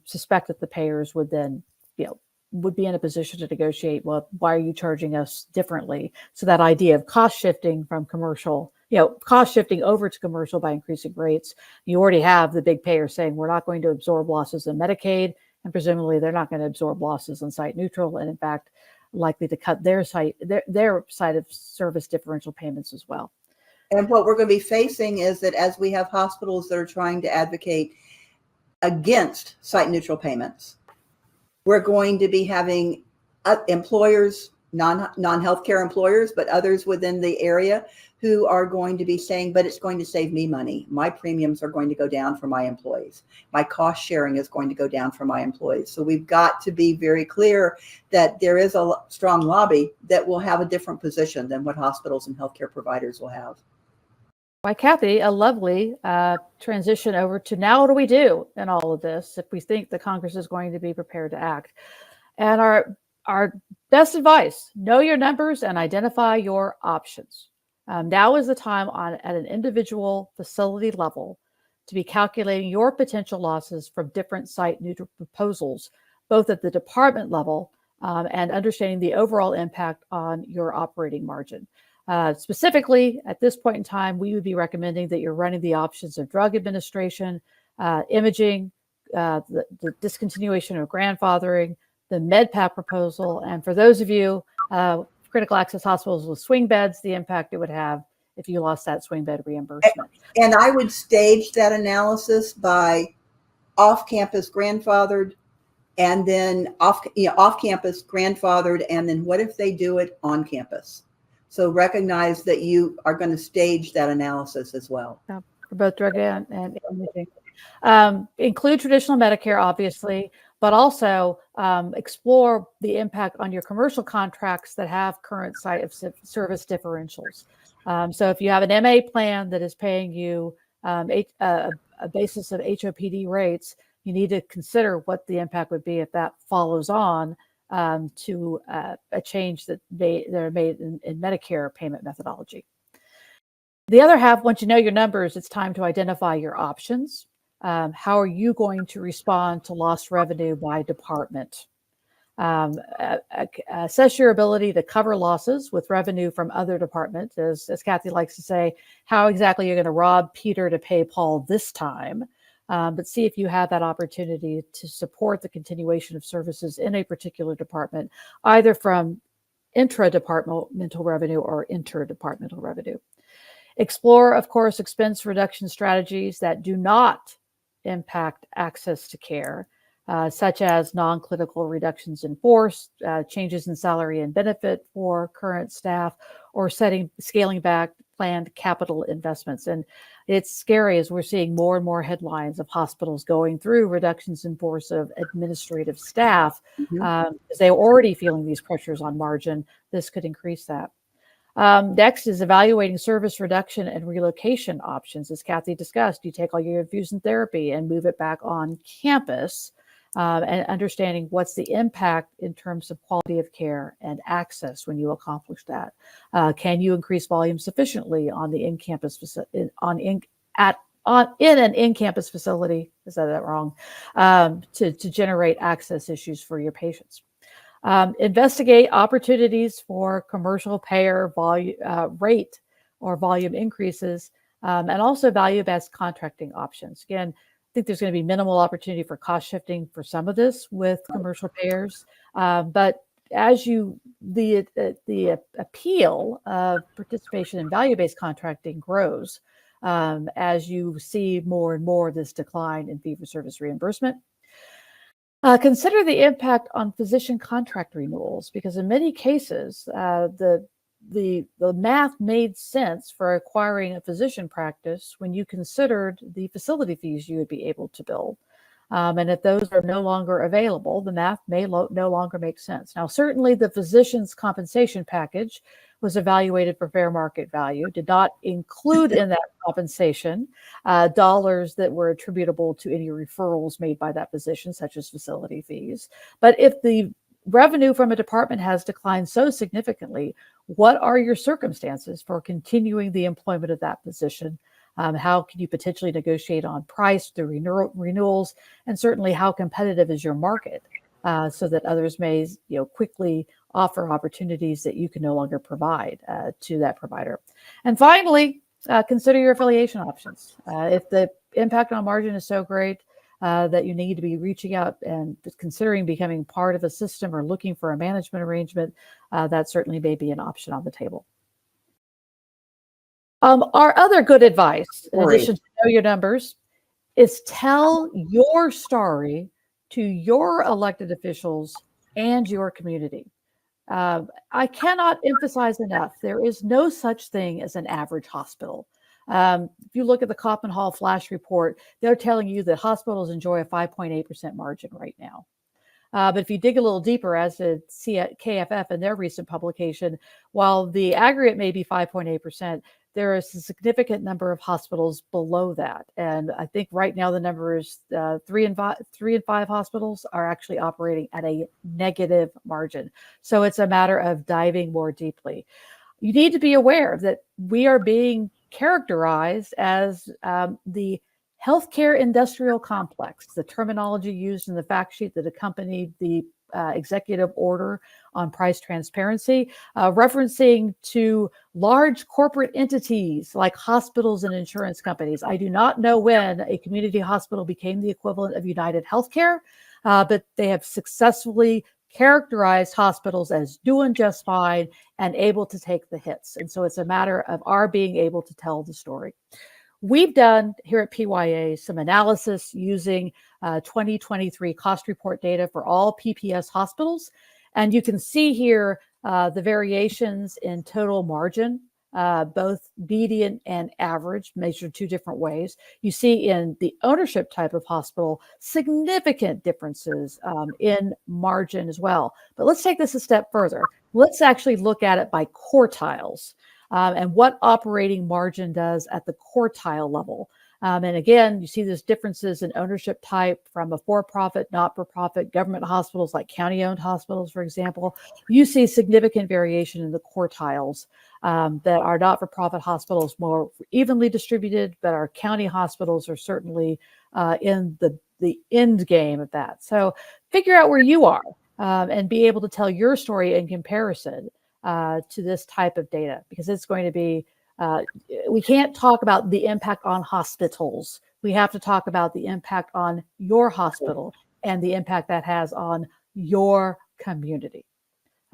suspect that the payers would then, would be in a position to negotiate, well, why are you charging us differently? So that idea of cost shifting from commercial, cost shifting over to commercial by increasing rates. You already have the big payers saying we're not going to absorb losses in Medicaid, and presumably they're not going to absorb losses in site neutral, and in fact, likely to cut their site of service differential payments as well. And what we're going to be facing is that as we have hospitals that are trying to advocate against site neutral payments, We're going to be having employers, non-healthcare employers, but others within the area who are going to be saying, but it's going to save me money. My premiums are going to go down for my employees. My cost sharing is going to go down for my employees. So we've got to be very clear that there is a strong lobby that will have a different position than what hospitals and healthcare providers will have. Why, Kathy, a lovely transition over to now what do we do in all of this if we think the Congress is going to be prepared to act? And our best advice, know your numbers and identify your options. Now is the time at an individual facility level to be calculating your potential losses from different site neutral proposals, both at the department level and understanding the overall impact on your operating margin. Specifically, at this point in time, we would be recommending that you're running the options of drug administration, imaging, the discontinuation of grandfathering, the MedPAC proposal, and for those of you critical access hospitals with swing beds, the impact it would have if you lost that swing bed reimbursement. And I would stage that analysis by off-campus grandfathered, and then off-campus grandfathered, and then what if they do it on campus? So recognize that you are going to stage that analysis as well. For both drug and imaging. Include traditional Medicare, obviously, but also explore the impact on your commercial contracts that have current site of service differentials. So if you have an MA plan that is paying you a basis of HOPD rates, you need to consider what the impact would be if that follows on to a change that are made in Medicare payment methodology. The other half, once you know your numbers, it's time to identify your options. How are you going to respond to lost revenue by department? Assess your ability to cover losses with revenue from other departments. As Kathy likes to say, how exactly you're going to rob Peter to pay Paul this time. But see if you have that opportunity to support the continuation of services in a particular department, either from intra-departmental revenue or interdepartmental revenue. Explore, of course, expense reduction strategies that do not impact access to care, such as non-clinical reductions in force, changes in salary and benefit for current staff, or scaling back planned capital investments. And it's scary as we're seeing more and more headlines of hospitals going through reductions in force of administrative staff, because they're already feeling these pressures on margin. This could increase that. Next is evaluating service reduction and relocation options. As Kathy discussed, you take all your infusion therapy and move it back on campus, and understanding what's the impact in terms of quality of care and access when you accomplish that. Can you increase volume sufficiently on the in-campus in an in-campus facility? I said that wrong. To generate access issues for your patients. Investigate opportunities for commercial payer rate or volume increases, and also value-based contracting options. Again, I think there's going to be minimal opportunity for cost shifting for some of this with commercial payers, but as the appeal of participation in value-based contracting grows, as you see more and more of this decline in fee-for-service reimbursement. Consider the impact on physician contract renewals, because in many cases, the math made sense for acquiring a physician practice when you considered the facility fees you would be able to bill. And if those are no longer available, the math may no longer make sense. Now, certainly the physician's compensation package was evaluated for fair market value, did not include in that compensation dollars that were attributable to any referrals made by that physician, such as facility fees. But if the revenue from a department has declined so significantly, what are your circumstances for continuing the employment of that physician? How can you potentially negotiate on price through renewals? And certainly, how competitive is your market so that others may quickly offer opportunities that you can no longer provide to that provider. And finally, consider your affiliation options. If the impact on margin is so great that you need to be reaching out and considering becoming part of a system or looking for a management arrangement, that certainly may be an option on the table. Our other good advice, in addition to know your numbers, is tell your story to your elected officials and your community. I cannot emphasize enough, there is no such thing as an average hospital. If you look at the Kaufman Hall Flash report, they're telling you that hospitals enjoy a 5.8% margin right now. But if you dig a little deeper, as did KFF in their recent publication, while the aggregate may be 5.8%, there is a significant number of hospitals below that. And I think right now the number is 3 and 5 hospitals are actually operating at a negative margin. So it's a matter of diving more deeply. You need to be aware that we are being characterized as the healthcare industrial complex, the terminology used in the fact sheet that accompanied the executive order on price transparency, referencing to large corporate entities like hospitals and insurance companies. I do not know when a community hospital became the equivalent of United Healthcare, but they have successfully characterized hospitals as doing just fine and able to take the hits. And so it's a matter of our being able to tell the story. We've done here at PYA some analysis using 2023 cost report data for all PPS hospitals. And you can see here the variations in total margin, both median and average, measured 2 different ways. You see in the ownership type of hospital, significant differences in margin as well. But let's take this a step further. Let's actually look at it by quartiles. And what operating margin does at the quartile level. And again, you see these differences in ownership type from a for-profit, not-for-profit, government hospitals like county-owned hospitals, for example. You see significant variation in the quartiles that are not-for-profit hospitals more evenly distributed, but our county hospitals are certainly in the end game of that. So figure out where you are and be able to tell your story in comparison to this type of data, because it's going to be, we can't talk about the impact on hospitals. We have to talk about the impact on your hospital and the impact that has on your community.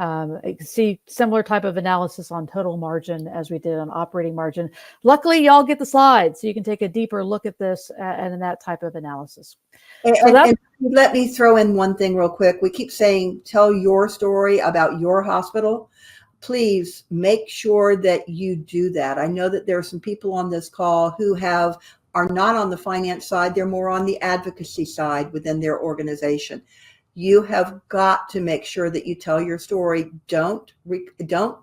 You can see similar type of analysis on total margin as we did on operating margin. Luckily, y'all get the slides, so you can take a deeper look at this and in that type of analysis. And let me throw in one thing real quick. We keep saying, tell your story about your hospital. Please make sure that you do that. I know that there are some people on this call who are not on the finance side. They're more on the advocacy side within their organization. You have got to make sure that you tell your story. Don't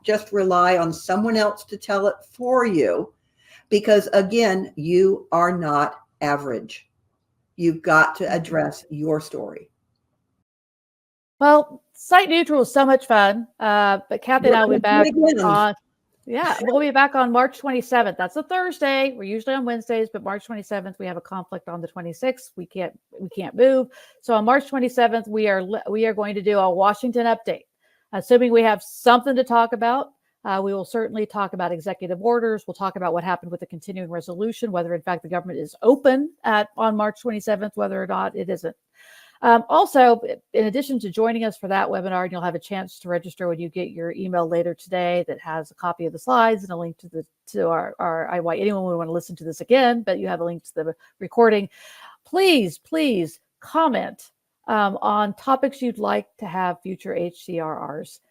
just rely on someone else to tell it for you, because again, you are not average. You've got to address your story. Well, site neutral is so much fun. But Kathy and I will be back on, we'll be back on March 27th. That's a Thursday. We're usually on Wednesdays, but March 27th, we have a conflict on the 26th. We can't move. So on March 27th, we are going to do a Washington update. Assuming we have something to talk about, we will certainly talk about executive orders. We'll talk about what happened with the continuing resolution, whether in fact the government is open on March 27th, whether or not it isn't. Also, in addition to joining us for that webinar, and you'll have a chance to register when you get your email later today that has a copy of the slides and a link to our anyone would want to listen to this again, but you have a link to the recording. Please comment on topics you'd like to have future HCRRs,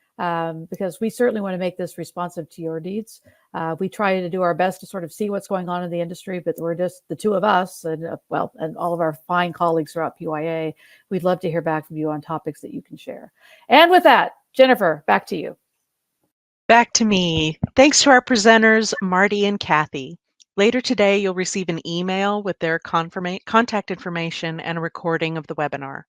because we certainly want to make this responsive to your needs. We try to do our best to sort of see what's going on in the industry, but we're just the two of us and all of our fine colleagues throughout PYA. We'd love to hear back from you on topics that you can share. And with that, Jennifer, back to you. Back to me. Thanks to our presenters, Martie and Kathy. Later today, you'll receive an email with their contact information and a recording of the webinar.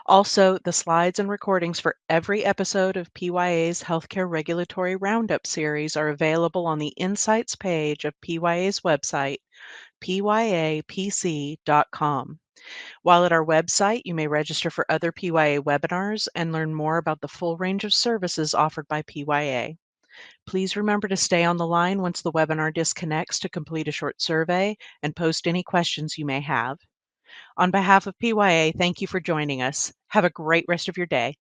Also, the slides and recordings for every episode of PYA's Healthcare Regulatory Roundup series are available on the Insights page of PYA's website, pyapc.com. While at our website, you may register for other PYA webinars and learn more about the full range of services offered by PYA. Please remember to stay on the line once the webinar disconnects to complete a short survey and post any questions you may have. On behalf of PYA, thank you for joining us. Have a great rest of your day.